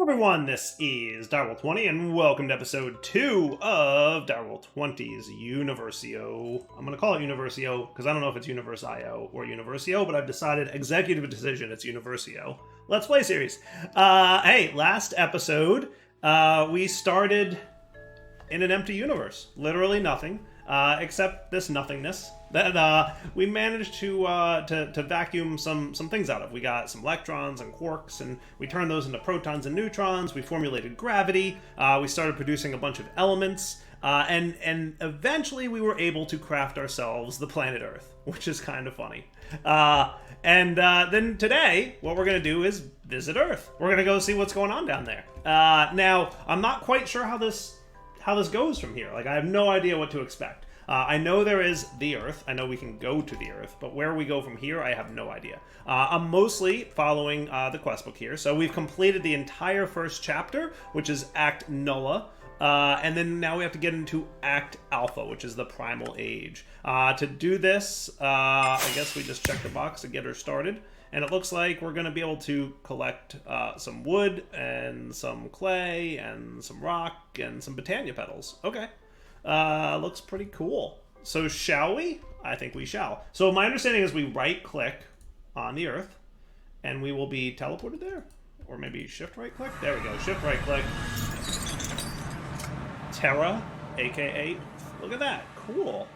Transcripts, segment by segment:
Hello everyone, this is Direwolf20 and welcome to episode 2 of Direwolf20's UniversIO. I'm going to call it UniversIO because I don't know if it's UniversIO or UniversIO, but I've decided, executive decision, it's UniversIO. Let's Play series. Hey, last episode, we started in an empty universe. Literally nothing, except this nothingness that we managed to vacuum some things out of. We got some electrons and quarks, and we turned those into protons and neutrons. We formulated gravity. We started producing a bunch of elements, and eventually we were able to craft ourselves the planet Earth, which is kind of funny. And then today, what we're going to do is visit Earth. We're going to go see what's going on down there. Now, I'm not quite sure how this goes from here. Like, I have no idea what to expect. I know there is the Earth. I know we can go to the Earth, but where we go from here, I have no idea. I'm mostly following the quest book here. So we've completed the entire first chapter, which is Act Nulla. And then now we have to get into Act Alpha, which is the Primal Age. To do this, I guess we just check the box to get her started. And it looks like we're going to be able to collect some wood and some clay and some rock and some Botania petals. Okay. Looks pretty cool. So shall we? I think we shall. So my understanding is we right-click on the Earth, and we will be teleported there. Or maybe shift right-click? There we go. Shift right-click. Terra, a.k.a. Look at that. Cool.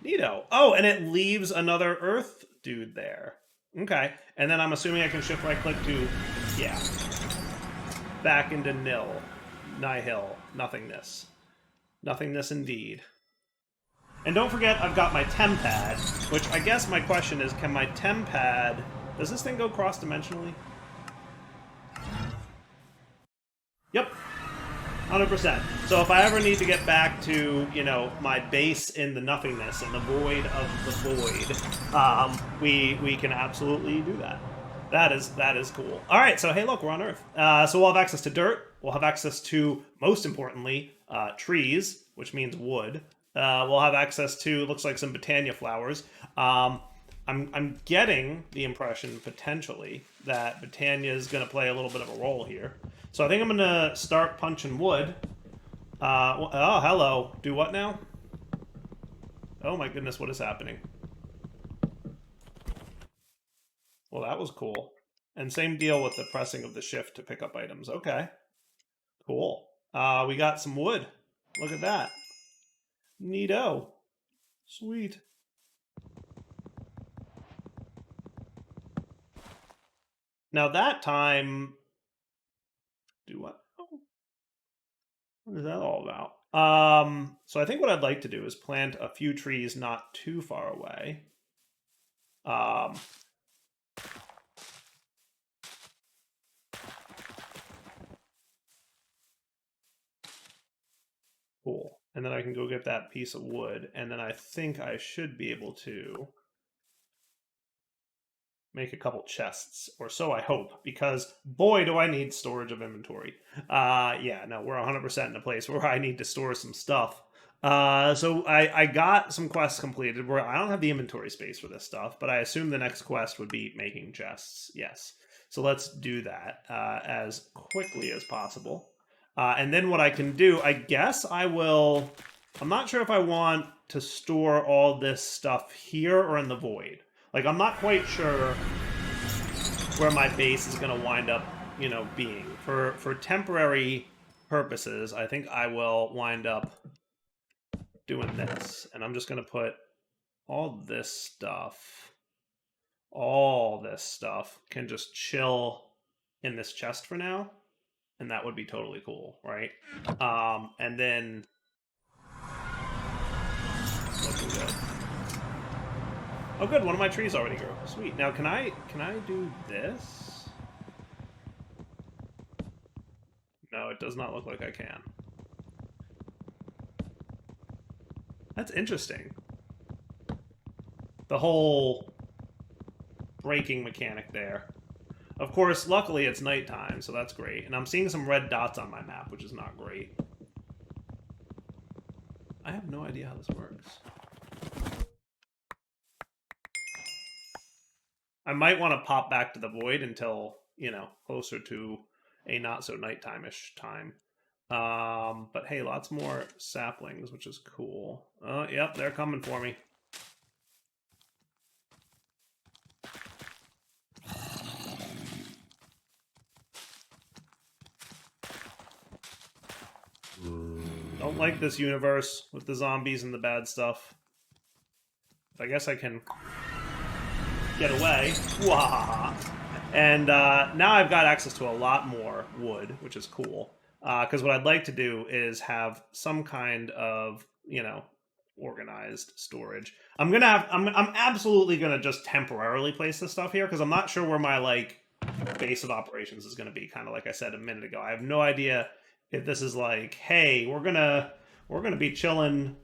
Neato. Oh, and it leaves another Earth dude there. Okay. And then I'm assuming I can shift right-click to, yeah, back into nihil, nothingness. Nothingness indeed. And don't forget, I've got my tempad, which I guess my question is, can my tempad... Does this thing go cross-dimensionally? Yep. 100%. So if I ever need to get back to, you know, my base in the nothingness, in the void of the void, we can absolutely do that. That is cool. All right, so hey, look, we're on Earth. So we'll have access to dirt. We'll have access to, most importantly, trees, which means wood. We'll have access to, looks like some Botania flowers. I'm getting the impression, potentially, that Botania is going to play a little bit of a role here. So I think I'm going to start punching wood. Oh, hello. Do what now? Oh my goodness, what is happening? Well, that was cool. And same deal with the pressing of the shift to pick up items. Okay. Cool. We got some wood. Look at that. Neato. Sweet. Now that time... Do what? Oh. What is that all about? So I think what I'd like to do is plant a few trees not too far away. Cool. And then I can go get that piece of wood, and then I think I should be able to make a couple chests, or so I hope, because boy, do I need storage of inventory. Yeah, no, we're 100% in a place where I need to store some stuff. So I got some quests completed where I don't have the inventory space for this stuff, but I assume the next quest would be making chests. Yes. So let's do that as quickly as possible. And then what I can do, I guess I will... I'm not sure if I want to store all this stuff here or in the void. Like, I'm not quite sure where my base is going to wind up, you know, being. For temporary purposes, I think I will wind up doing this. And I'm just going to put all this stuff can just chill in this chest for now. And that would be totally cool, right? And then... Looking good. Oh, good. One of my trees already grew. Sweet. Now, can I do this? No, it does not look like I can. That's interesting. The whole breaking mechanic there. Of course, luckily it's nighttime, so that's great. And I'm seeing some red dots on my map, which is not great. I have no idea how this works. I might want to pop back to the void until, you know, closer to a not so nighttime-ish time. But hey, lots more saplings, which is cool. Oh, yep, they're coming for me. Don't like this universe with the zombies and the bad stuff. I guess I can get away. Wah! And now I've got access to a lot more wood, which is cool. Because what I'd like to do is have some kind of, you know, organized storage. I'm absolutely gonna just temporarily place this stuff here because I'm not sure where my like base of operations is gonna be. Kind of like I said a minute ago, I have no idea if this is like, hey, we're gonna be chilling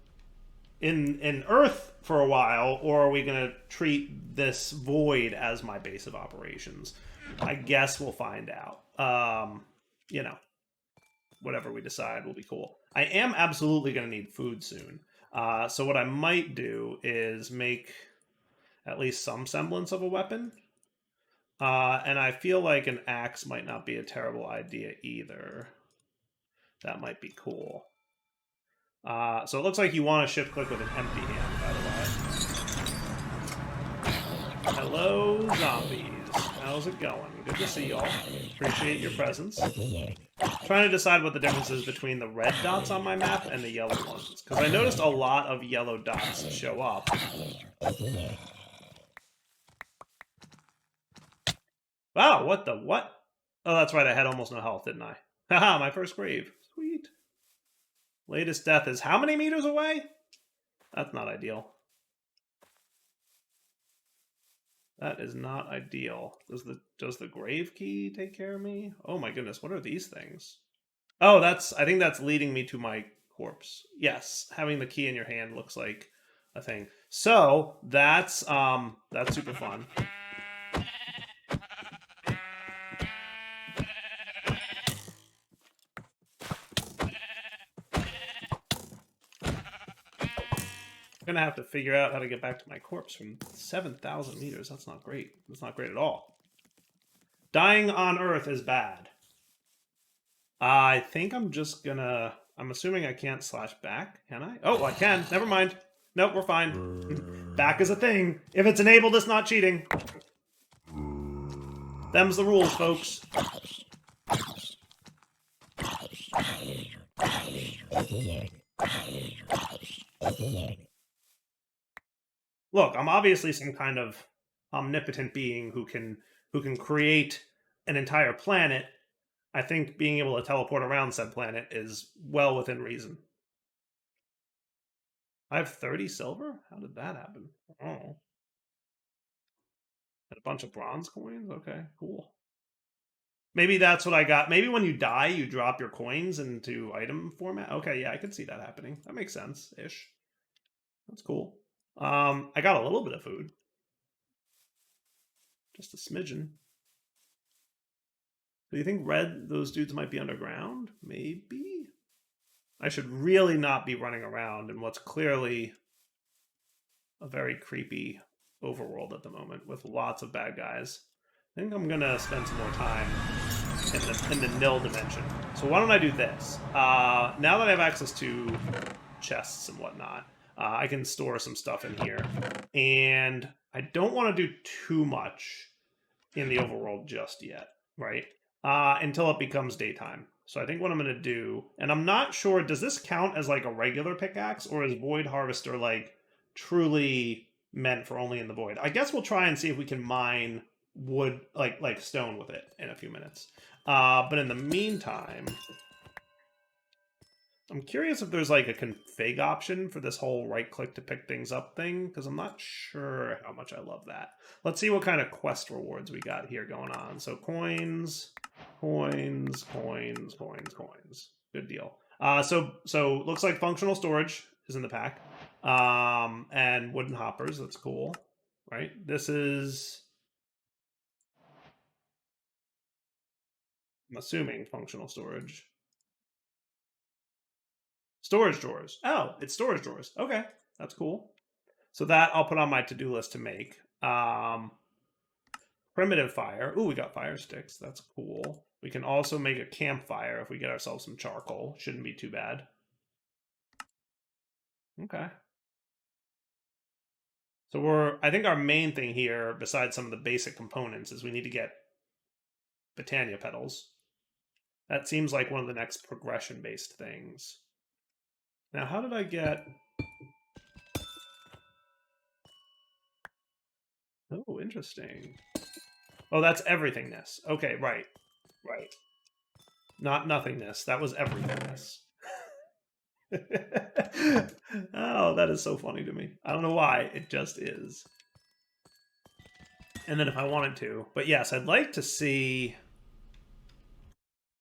in Earth for a while, or are we gonna treat this void as my base of operations? I guess we'll find out. You know, whatever we decide will be cool. I am absolutely gonna need food soon. So what I might do is make at least some semblance of a weapon. And I feel like an axe might not be a terrible idea either. That might be cool. So it looks like you want to shift click with an empty hand, by the way. Hello, zombies. How's it going? Good to see y'all. Appreciate your presence. Trying to decide what the difference is between the red dots on my map and the yellow ones. Because I noticed a lot of yellow dots show up. Wow, what the what? Oh, that's right, I had almost no health, didn't I? Haha, my first grave. Sweet. Latest death is how many meters away? That's not ideal. That is not ideal. Does the grave key take care of me? Oh my goodness, what are these things? Oh, I think that's leading me to my corpse. Yes, having the key in your hand looks like a thing. So that's super fun. I'm gonna have to figure out how to get back to my corpse from 7,000 meters. That's not great. That's not great at all. Dying on Earth is bad. I think I'm just gonna... I'm assuming I can't slash back, can I? Oh, I can. Never mind. Nope, we're fine. Back is a thing. If it's enabled, it's not cheating. Them's the rules, folks. Look, I'm obviously some kind of omnipotent being who can create an entire planet. I think being able to teleport around said planet is well within reason. I have 30 silver? How did that happen? Oh. And a bunch of bronze coins? Okay, cool. Maybe that's what I got. Maybe when you die, you drop your coins into item format. Okay, yeah, I could see that happening. That makes sense-ish. That's cool. I got a little bit of food. Just a smidgen. Do you think those dudes might be underground? Maybe? I should really not be running around in what's clearly a very creepy overworld at the moment with lots of bad guys. I think I'm gonna spend some more time in the nil dimension. So why don't I do this? Now that I have access to chests and whatnot, I can store some stuff in here. And I don't want to do too much in the overworld just yet, right? Until it becomes daytime. So I think what I'm going to do, and I'm not sure, does this count as like a regular pickaxe, or is Void Harvester like truly meant for only in the void? I guess we'll try and see if we can mine wood, like stone with it in a few minutes. But in the meantime, I'm curious if there's like a config option for this whole right-click to pick things up thing, because I'm not sure how much I love that. Let's see what kind of quest rewards we got here going on. So coins, coins, coins, coins, coins. Good deal. So looks like functional storage is in the pack. And wooden hoppers, that's cool. Right? This is, I'm assuming, functional storage. Storage drawers. Oh, it's storage drawers. Okay, that's cool. So that I'll put on my to-do list to make. Primitive fire. Ooh, we got fire sticks. That's cool. We can also make a campfire if we get ourselves some charcoal. Shouldn't be too bad. Okay. So I think our main thing here, besides some of the basic components, is we need to get Botania petals. That seems like one of the next progression-based things. Now, how did I get... Oh, interesting. Oh, that's everythingness. Okay, right. Right. Not nothingness. That was everythingness. Oh, that is so funny to me. I don't know why. It just is. And then if I wanted to... But yes, I'd like to see...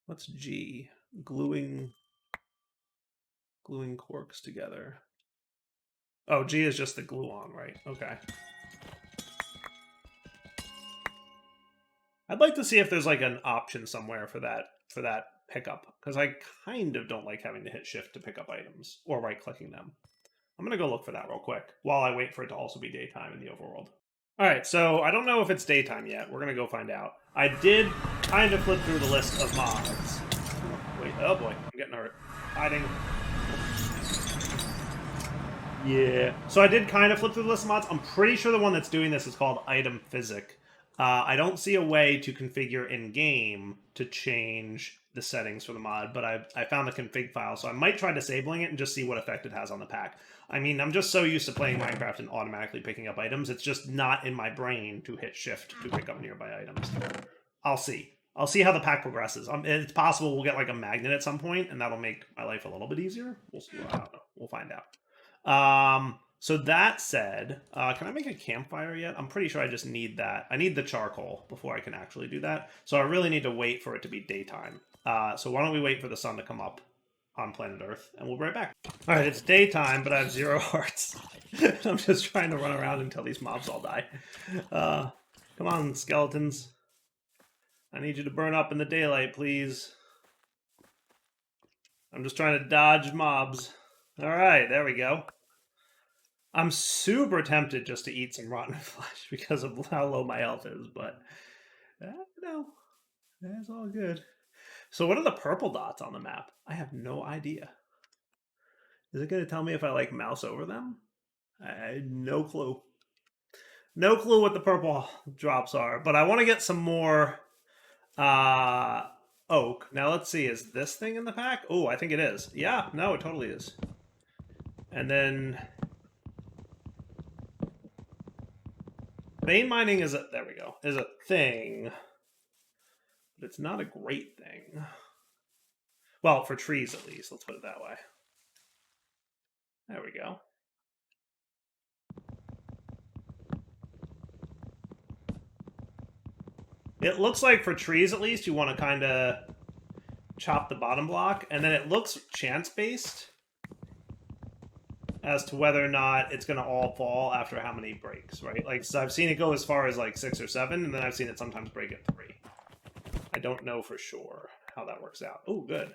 What's G? Gluing corks together. Oh, G is just the glue on, right? Okay. I'd like to see if there's like an option somewhere for that pickup, because I kind of don't like having to hit shift to pick up items or right clicking them. I'm gonna go look for that real quick while I wait for it to also be daytime in the overworld. All right, so I don't know if it's daytime yet. We're gonna go find out. I did kind of flip through the list of mods. Wait, oh boy, I'm getting hurt. Hiding. Yeah. So I did kind of flip through the list of mods. I'm pretty sure the one that's doing this is called Item Physic. I don't see a way to configure in-game to change the settings for the mod, but I found the config file, so I might try disabling it and just see what effect it has on the pack. I mean, I'm just so used to playing Minecraft and automatically picking up items, it's just not in my brain to hit shift to pick up nearby items. I'll see. I'll see how the pack progresses. It's possible we'll get like a magnet at some point, and that'll make my life a little bit easier. We'll see. I don't know. We'll find out. So that said, can I make a campfire yet? I'm pretty sure I just need that. I need the charcoal before I can actually do that. So I really need to wait for it to be daytime. So why don't we wait for the sun to come up on planet Earth, and we'll be right back. All right, it's daytime, but I have 0 hearts. I'm just trying to run around until these mobs all die. Come on, skeletons. I need you to burn up in the daylight, please. I'm just trying to dodge mobs. All right, there we go. I'm super tempted just to eat some rotten flesh because of how low my health is, but no, that's all good. So what are the purple dots on the map? I have no idea. Is it going to tell me if I like mouse over them? I had no clue. No clue what the purple drops are, but I want to get some more oak. Now let's see, is this thing in the pack? Oh, I think it is. Yeah, no, it totally is. And then... vein mining is there we go, is a thing, but it's not a great thing. Well, for trees at least, let's put it that way. There we go. It looks like for trees at least, you want to kind of chop the bottom block, and then it looks chance-based as to whether or not it's going to all fall after how many breaks, right? Like, so I've seen it go as far as like 6 or 7, and then I've seen it sometimes break at 3. I don't know for sure how that works out. Oh, good.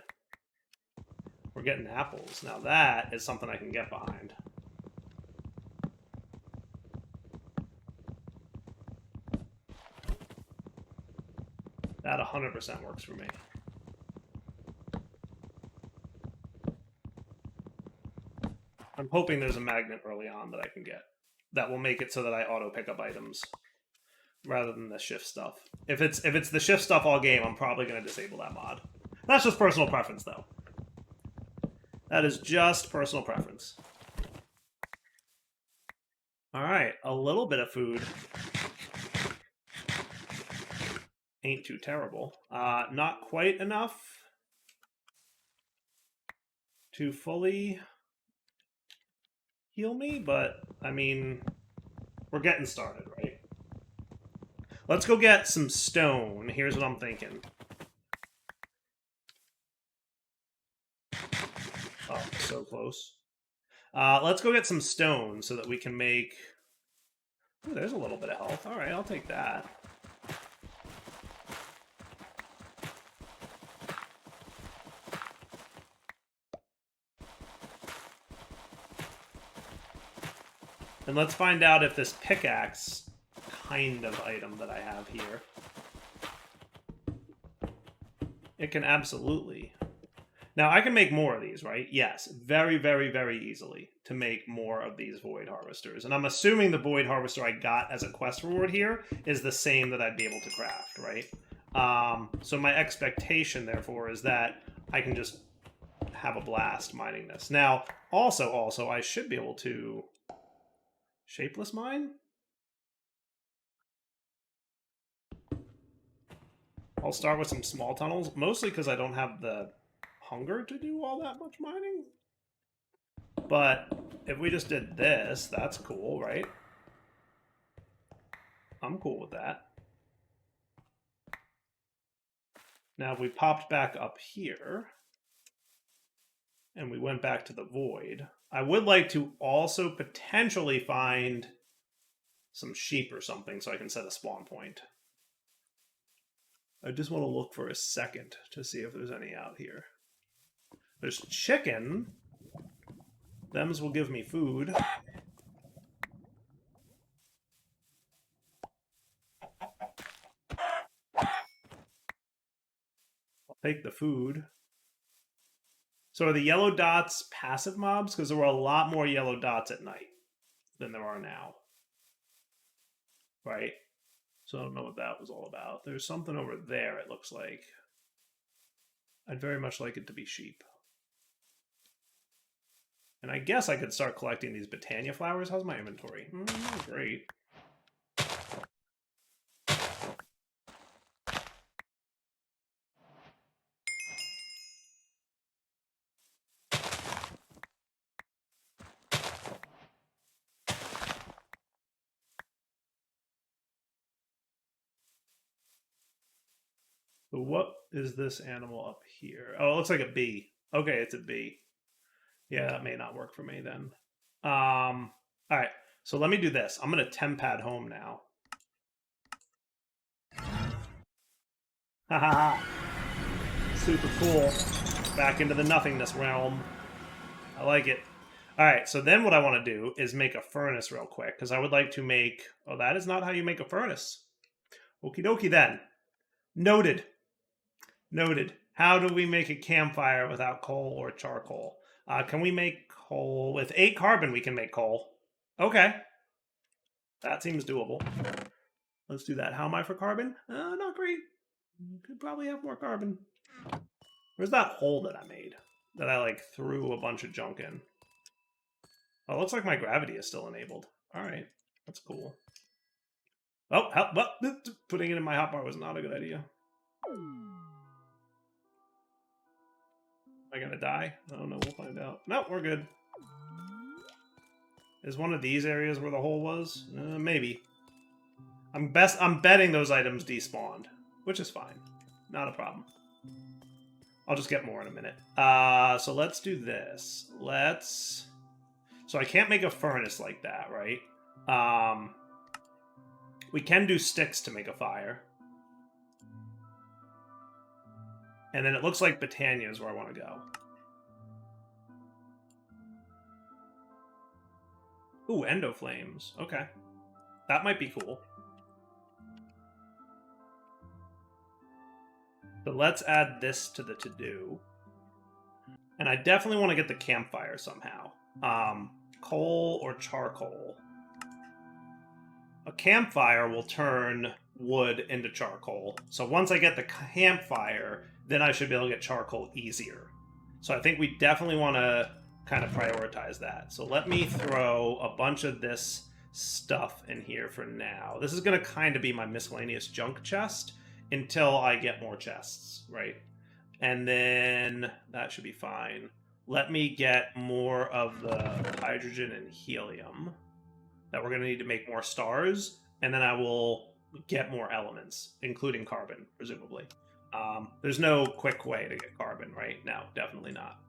We're getting apples. Now that is something I can get behind. That 100% works for me. I'm hoping there's a magnet early on that I can get that will make it so that I auto pick up items rather than the shift stuff. If it's the shift stuff all game, I'm probably going to disable that mod. That's just personal preference, though. That is just personal preference. All right, a little bit of food ain't too terrible. Not quite enough to fully heal me, but I mean, we're getting started, right? Let's go get some stone. Here's what I'm thinking. Oh, so close. Let's go get some stone so that we can make... Ooh, there's a little bit of health. All right, I'll take that. And let's find out if this pickaxe kind of item that I have here It can absolutely. Now, I can make more of these, right? Yes, very, very, very easily to make more of these Void Harvesters. And I'm assuming the Void Harvester I got as a quest reward here is the same that I'd be able to craft, right? So my expectation, therefore, is that I can just have a blast mining this. Now, also, I should be able to shapeless mine? I'll start with some small tunnels, mostly because I don't have the hunger to do all that much mining. But if we just did this, that's cool, right? I'm cool with that. Now, if we popped back up here, and we went back to the void, I would like to also potentially find some sheep or something so I can set a spawn point. I just want to look for a second to see if there's any out here. There's chicken. Thems will give me food. I'll take the food. So are the yellow dots passive mobs? Because there were a lot more yellow dots at night than there are now. Right? So I don't know what that was all about. There's something over there, it looks like. I'd very much like it to be sheep. And I guess I could start collecting these Botania flowers. How's my inventory? Not great. But what is this animal up here? Oh, it looks like a bee. Okay, it's a bee. Yeah, that may not work for me then. All right, so let me do this. I'm going to tempad home now. Ha ha ha. Super cool. Back into the nothingness realm. I like it. All right, so then what I want to do is make a furnace real quick, because I would like to make... Oh, that is not how you make a furnace. Okie dokie then. Noted. Noted. How do we make a campfire without coal or charcoal? Can we make coal? With 8 carbon, we can make coal. Okay. That seems doable. Let's do that. How am I for carbon? Not great. Could probably have more carbon. Where's that hole that I made? That I, like, threw a bunch of junk in. Oh, it looks like my gravity is still enabled. Alright. That's cool. Oh, help! Well, putting it in my hotbar was not a good idea. Am I gonna die? I don't know. We'll find out. No, we're good. Is one of these areas where the hole was? Maybe. I'm betting those items despawned, which is fine. Not a problem. I'll just get more in a minute. So let's do this. So I can't make a furnace like that, right? We can do sticks to make a fire. And then it looks like Botania is where I want to go. Ooh, endo flames. Okay. That might be cool. But let's add this to the to-do. And I definitely want to get the campfire somehow. Coal or charcoal. A campfire will turn wood into charcoal. So once I get the campfire, then I should be able to get charcoal easier. So I think we definitely want to kind of prioritize that. So let me throw a bunch of this stuff in here for now. This is going to kind of be my miscellaneous junk chest until I get more chests, right? And then that should be fine. Let me get more of the hydrogen and helium that we're going to need to make more stars, and then I will get more elements, including carbon, presumably. There's no quick way to get carbon, right? No, definitely not.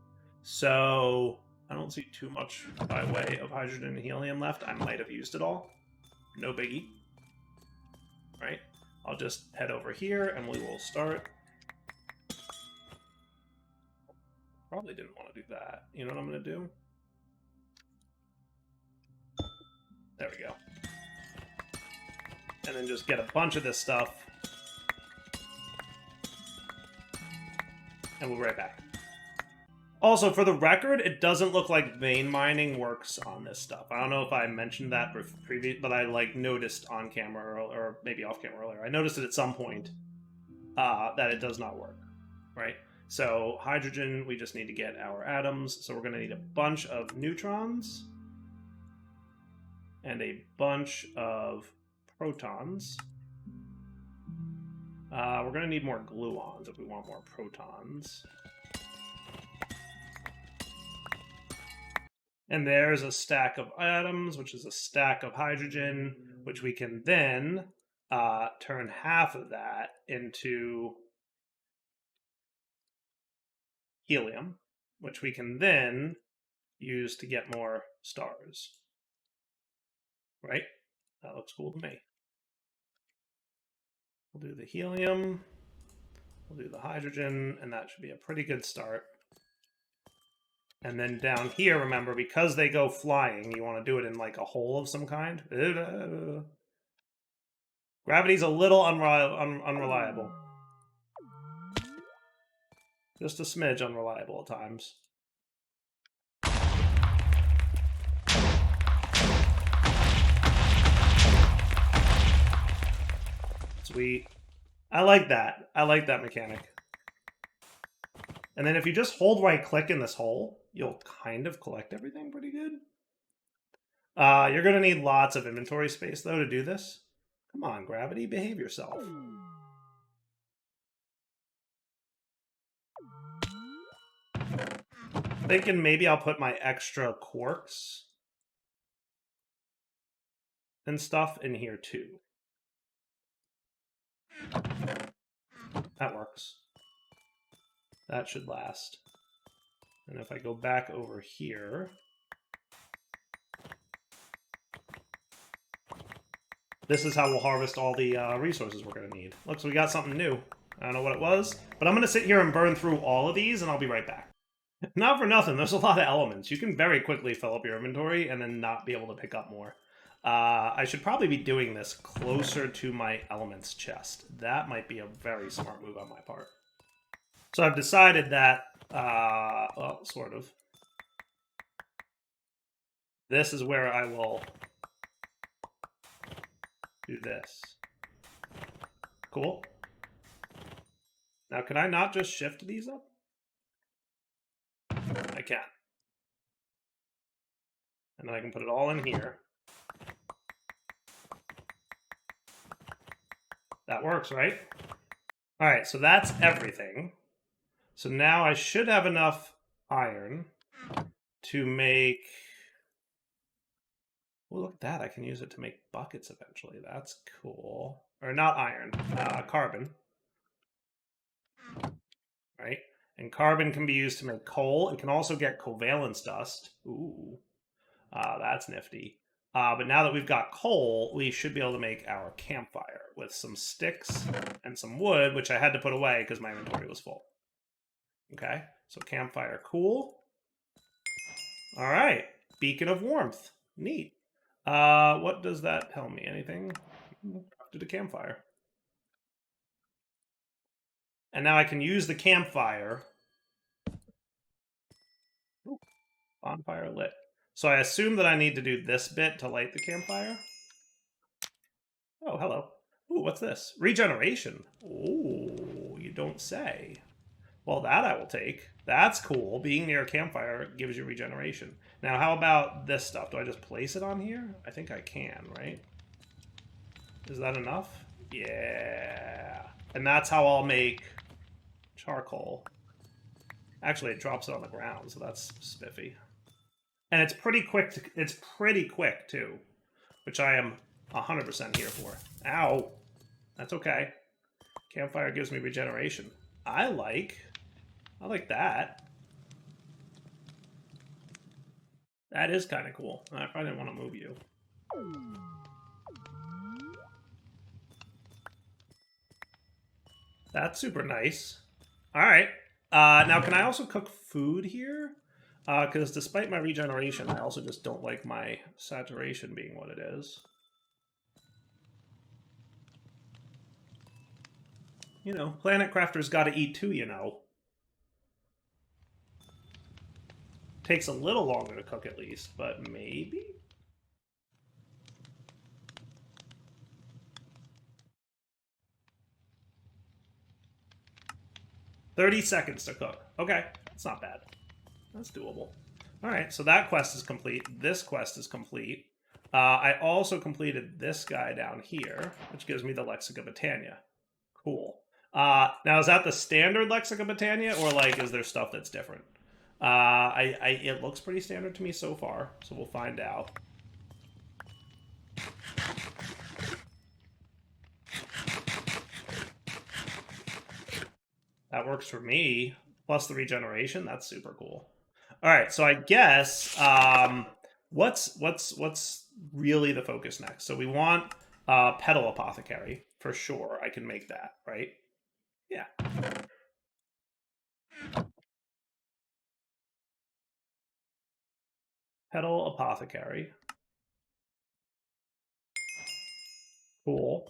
So I don't see too much by way of hydrogen and helium left. I might have used it all. No biggie. Right? I'll just head over here, and we will start. Probably didn't want to do that. You know what I'm going to do? There we go. And then just get a bunch of this stuff. and we'll be right back. Also, for the record, it doesn't look like vein mining works on this stuff. I don't know if I mentioned that previous, but I like noticed on camera or maybe off camera earlier. I noticed it at some point that it does not work, right? So hydrogen, we just need to get our atoms. So we're going to need a bunch of neutrons and a bunch of protons. We're going to need more gluons if we want more protons. And there's a stack of atoms, which is a stack of hydrogen, which we can then turn half of that into helium, which we can then use to get more stars. Right? That looks cool to me. We'll do the helium, we'll do the hydrogen, and that should be a pretty good start. And then down here, remember, because they go flying, you want to do it in like a hole of some kind. Gravity's a little unreliable. Just a smidge unreliable at times. Sweet. I like that. I like that mechanic. And then if you just hold right click in this hole, you'll kind of collect everything pretty good. You're going to need lots of inventory space, though, to do this. Come on, Gravity, behave yourself. Thinking maybe I'll put my extra quarks and stuff in here, too. That works. That should last. And if I go back over here... This is how we'll harvest all the resources we're going to need. Look, so we got something new. I don't know what it was, but I'm going to sit here and burn through all of these, and I'll be right back. Not for nothing, there's a lot of elements. You can very quickly fill up your inventory and then not be able to pick up more. I should probably be doing this closer to my elements chest. That might be a very smart move on my part. So I've decided that, well, sort of. This is where I will do this. Cool. Now, can I not just shift these up? I can. And then I can put it all in here. That works, right? All right, so that's everything. So now I should have enough iron to make... Oh, look at that. I can use it to make buckets eventually. That's cool. Or not iron, carbon. Right? And carbon can be used to make coal. It can also get covalence dust. Ooh, that's nifty. But now that we've got coal, we should be able to make our campfire with some sticks and some wood, which I had to put away because my inventory was full. Okay, so campfire, cool. All right, beacon of warmth, neat. What does that tell me? Anything? Crafted a campfire. And now I can use the campfire. Ooh, bonfire lit. So I assume that I need to do this bit to light the campfire. Oh, hello. Ooh, what's this? Regeneration. Ooh, you don't say. Well, that I will take. That's cool. Being near a campfire gives you regeneration. Now, how about this stuff? Do I just place it on here? I think I can, right? Is that enough? Yeah. And that's how I'll make charcoal. Actually, it drops it on the ground, so that's spiffy. And it's pretty quick. It's pretty quick, too, which I am 100% here for. Ow. That's okay. Campfire gives me regeneration. I like that. That is kind of cool. I probably didn't want to move you. That's super nice. All right. Now, can I also cook food here? Because despite my regeneration, I also just don't like my saturation being what it is. You know, planet crafters gotta eat too, you know. Takes a little longer to cook at least, but maybe? $30 seconds to cook. Okay, that's not bad. That's doable. All right, so that quest is complete. This quest is complete. I also completed this guy down here, which gives me the Lexica Botania. Cool. Now, is that the standard Lexica Botania, or like, is there stuff that's different? It looks pretty standard to me so far, so we'll find out. That works for me. Plus the regeneration, that's super cool. All right, so I guess what's really the focus next? So we want Petal Apothecary for sure. I can make that, right? Yeah. Petal Apothecary. Cool.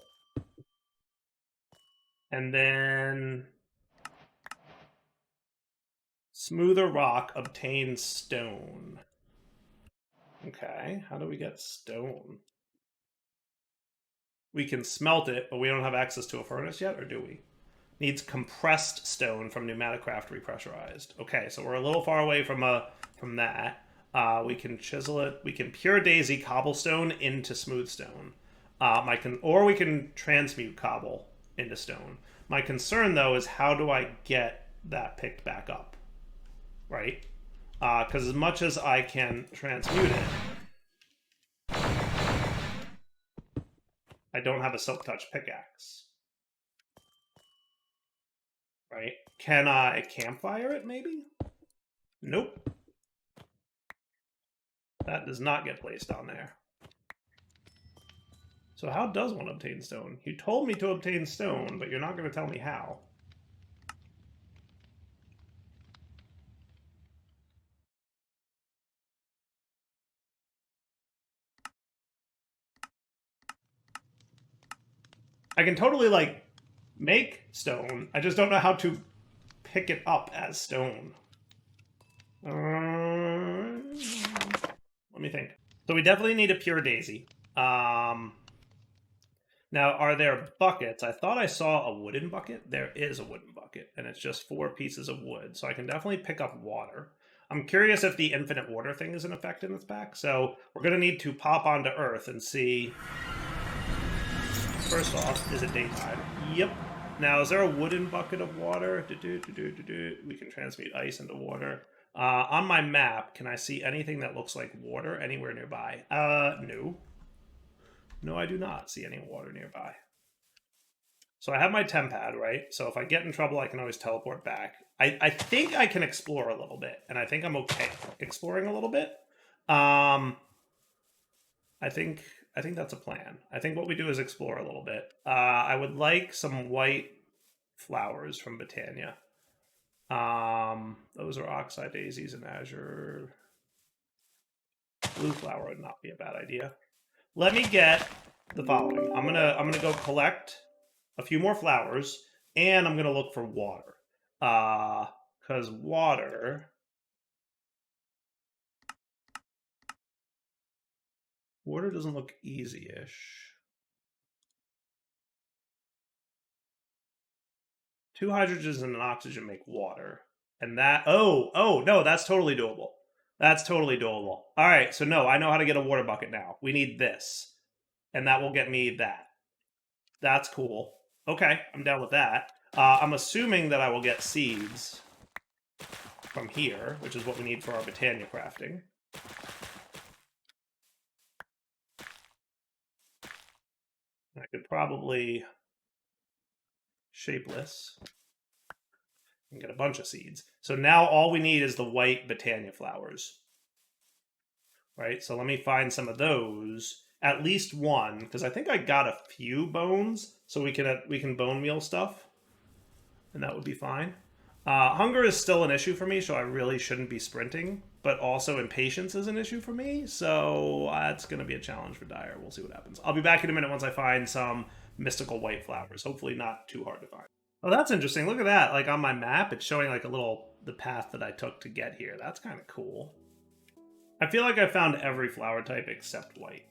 And then Smoother Rock obtains stone. Okay, how do we get stone? We can smelt it, but we don't have access to a furnace yet, or do we? Needs compressed stone from Pneumaticraft repressurized. Okay, so we're a little far away from that. We can chisel it. We can pure daisy cobblestone into smooth stone. Or we can transmute cobble into stone. My concern though is how do I get that picked back up, right? Because as much as I can transmute it, I don't have a silk touch pickaxe. Right? Can I campfire it, maybe? Nope. That does not get placed on there. So how does one obtain stone? You told me to obtain stone, but you're not going to tell me how. I can totally, like, make stone. I just don't know how to pick it up as stone. Let me think. So we definitely need a pure daisy. Now, are there buckets? I thought I saw a wooden bucket. There is a wooden bucket, and it's just 4 pieces of wood. So I can definitely pick up water. I'm curious if the infinite water thing is in effect in this pack. So we're going to need to pop onto Earth and see. First off, is it daytime? Yep. Now, is there a wooden bucket of water? We can transmute ice into water. On my map, can I see anything that looks like water anywhere nearby? No. No, I do not see any water nearby. So I have my temp pad, right? So if I get in trouble, I can always teleport back. I think I can explore a little bit, and I think I'm okay exploring a little bit. I think that's a plan. I think what we do is explore a little bit. I would like some white flowers from Botania. Those are oxeye daisies and azure. Blue flower would not be a bad idea. Let me get the following. I'm gonna go collect a few more flowers, and I'm gonna look for water. Because water doesn't look easy-ish. 2 hydrogens and an oxygen make water. And that, oh, no, that's totally doable. That's totally doable. All right, so no, I know how to get a water bucket now. We need this. And that will get me that. That's cool. Okay, I'm down with that. I'm assuming that I will get seeds from here, which is what we need for our Botania crafting. I could probably shapeless and get a bunch of seeds. So now all we need is the white Botania flowers. Right, so let me find some of those. At least one, because I think I got a few bones, so we can bone meal stuff, and that would be fine. Hunger is still an issue for me, so I really shouldn't be sprinting. But also impatience is an issue for me, so that's going to be a challenge for Dire. We'll see what happens. I'll be back in a minute once I find some mystical white flowers. Hopefully not too hard to find. Oh, that's interesting. Look at that. Like on my map, it's showing like the path that I took to get here. That's kind of cool. I feel like I found every flower type except white.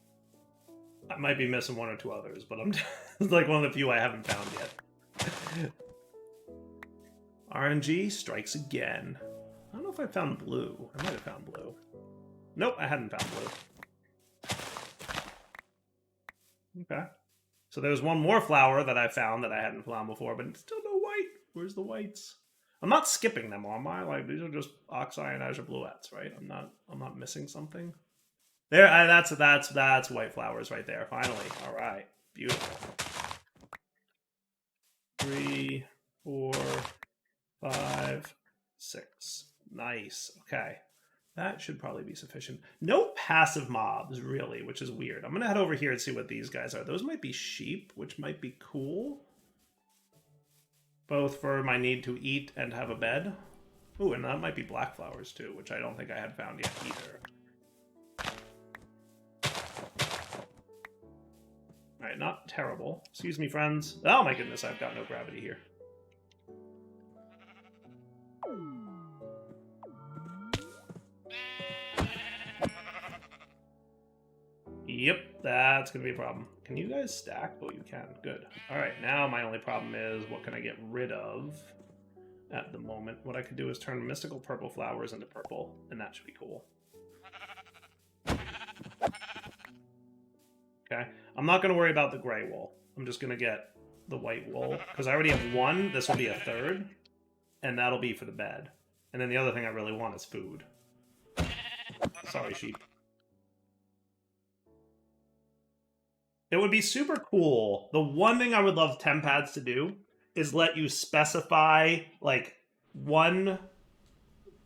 I might be missing one or two others, but I'm it's like one of the few I haven't found yet. RNG strikes again. I don't know if I found blue. I might have found blue. Nope, I hadn't found blue. Okay. So there's one more flower that I found that I hadn't found before, but still no white. Where's the whites? I'm not skipping them, am I? Like, these are just oxyanizer bluettes, right? I'm not missing something. There, that's white flowers right there. Finally, all right, beautiful. 3, 4, 5, 6. Nice. Okay, that should probably be sufficient. No passive mobs, really, which is weird. I'm gonna head over here and see what these guys are. Those might be sheep, which might be cool. Both for my need to eat and have a bed. Ooh, and that might be black flowers too, which I don't think I had found yet either. Alright, not terrible. Excuse me, friends. Oh my goodness, I've got no gravity here. Yep, that's going to be a problem. Can you guys stack? Oh, you can. Good. Alright, now my only problem is what can I get rid of at the moment? What I could do is turn mystical purple flowers into purple, and that should be cool. Okay, I'm not going to worry about the gray wool. I'm just going to get the white wool, because I already have one. This will be a third, and that'll be for the bed. And then the other thing I really want is food. Sorry, sheep. It would be super cool. The one thing I would love Tempads to do is let you specify, like, one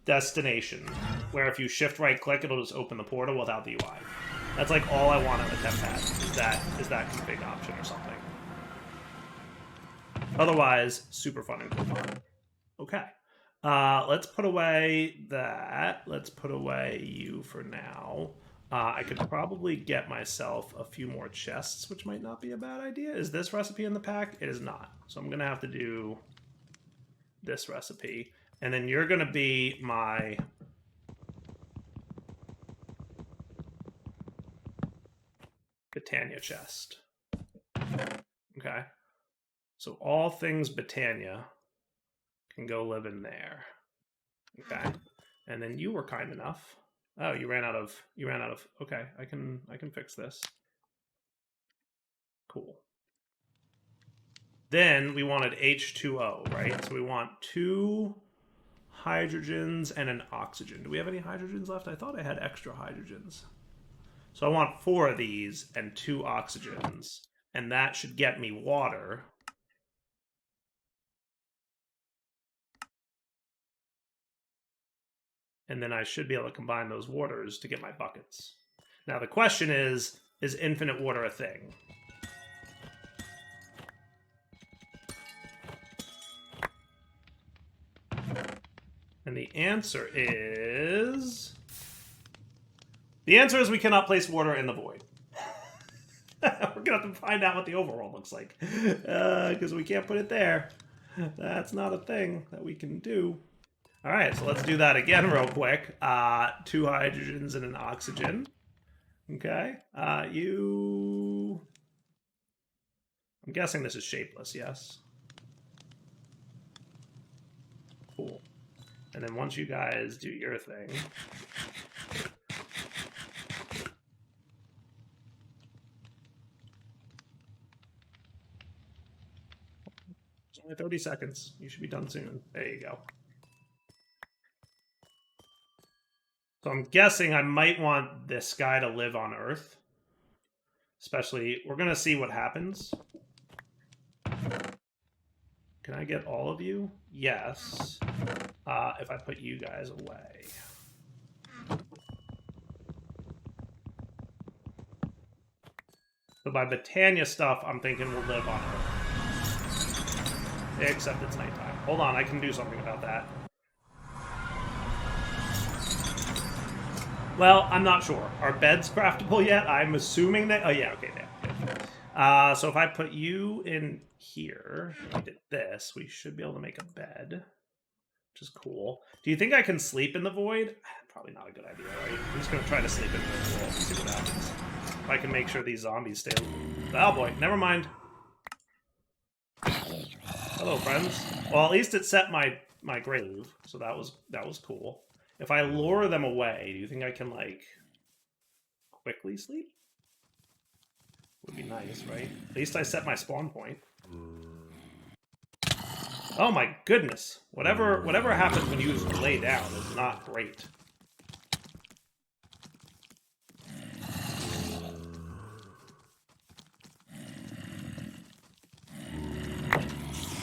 destination, where if you shift right-click, it'll just open the portal without the UI. That's like all I want on a Tempad, is that config option or something. Otherwise, super fun and cool. Okay. Let's put away that. Let's put away you for now. I could probably get myself a few more chests, which might not be a bad idea. Is this recipe in the pack? It is not. So I'm going to have to do this recipe. And then you're going to be my... Botania chest. Okay. So all things Botania can go live in there. Okay. And then you were kind enough. Oh, you ran out of okay, I can fix this. Cool. Then we wanted H2O, right? So we want 2 hydrogens and an oxygen. Do we have any hydrogens left? I thought I had extra hydrogens. So I want 4 of these and 2 oxygens, and that should get me water. And then I should be able to combine those waters to get my buckets. Now the question is infinite water a thing? And the answer is... we cannot place water in the void. We're going to have to find out what the overworld looks like. Because we can't put it there. That's not a thing that we can do. All right, so let's do that again real quick. 2 hydrogens and an oxygen. Okay. I'm guessing this is shapeless, yes? Cool. And then once you guys do your thing... It's only 30 seconds. You should be done soon. There you go. So I'm guessing I might want this guy to live on Earth. Especially, we're going to see what happens. Can I get all of you? Yes. If I put you guys away. So by Botania stuff, I'm thinking we'll live on Earth. Except it's nighttime. Hold on, I can do something about that. Well, I'm not sure. Are beds craftable yet? I'm assuming that... Oh, yeah, okay, there. So if I put you in here, and we did this, we should be able to make a bed. which is cool. Do you think I can sleep in the void? Probably not a good idea, right? I'm just gonna try to sleep in the void and see what happens. If I can make sure these zombies stay... Oh boy, never mind. Hello, friends. Well, at least it set my grave, so that was cool. If I lure them away, do you think I can, like, quickly sleep? Would be nice, right? At least I set my spawn point. Oh my goodness! Whatever happens when you lay down is not great.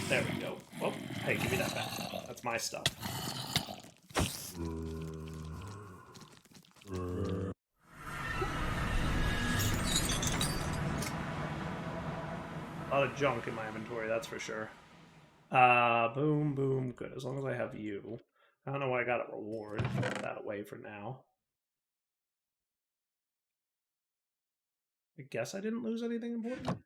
There we go. Oh, hey, give me that back. That's my stuff. A lot of junk in my inventory, that's for sure. Boom, boom, good. As long as I have you. I don't know why I got a reward. Put that away for now. I guess I didn't lose anything important.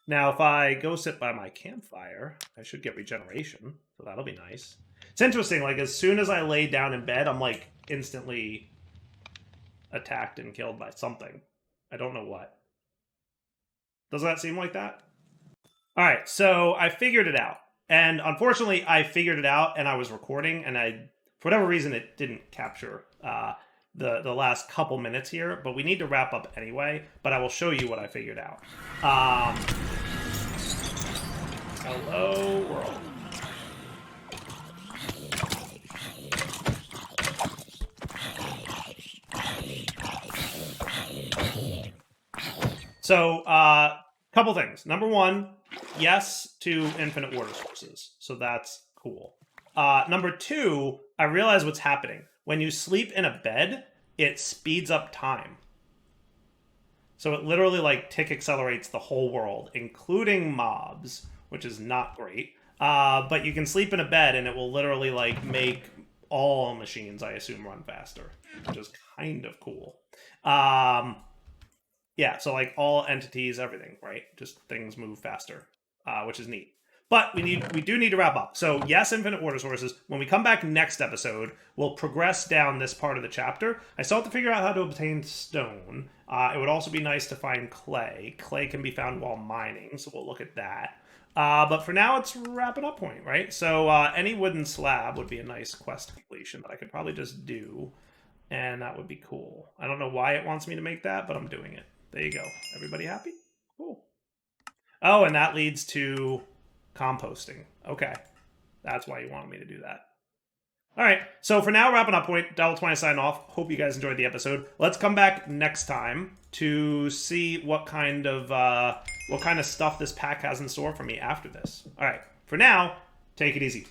Now, if I go sit by my campfire, I should get regeneration, so that'll be nice. It's interesting, like, as soon as I lay down in bed, I'm, like, instantly attacked and killed by something. I don't know what. Does that seem like that? Alright, so I figured it out. And unfortunately, I figured it out, and I was recording, and for whatever reason, it didn't capture the last couple minutes here, but we need to wrap up anyway, but I will show you what I figured out. Hello, world. So, couple things. Number one, yes to infinite water sources. So that's cool. Number two, I realize what's happening. When you sleep in a bed, it speeds up time. So it literally, like, tick accelerates the whole world, including mobs, which is not great. But you can sleep in a bed, and it will literally, like, make all machines, I assume, run faster, which is kind of cool. Yeah, so, like, all entities, everything, right? Just things move faster, which is neat. But we do need to wrap up. So yes, infinite water sources. When we come back next episode, we'll progress down this part of the chapter. I still have to figure out how to obtain stone. It would also be nice to find clay. Clay can be found while mining, so we'll look at that. But for now, it's wrapping up point, right? So any wooden slab would be a nice quest completion that I could probably just do, and that would be cool. I don't know why it wants me to make that, but I'm doing it. There you go. Everybody happy? Cool. Oh, and that leads to composting. Okay. That's why you wanted me to do that. All right. So for now, wrapping up point. Devil 20 sign off. Hope you guys enjoyed the episode. Let's come back next time to see what kind of stuff this pack has in store for me after this. All right. For now, take it easy.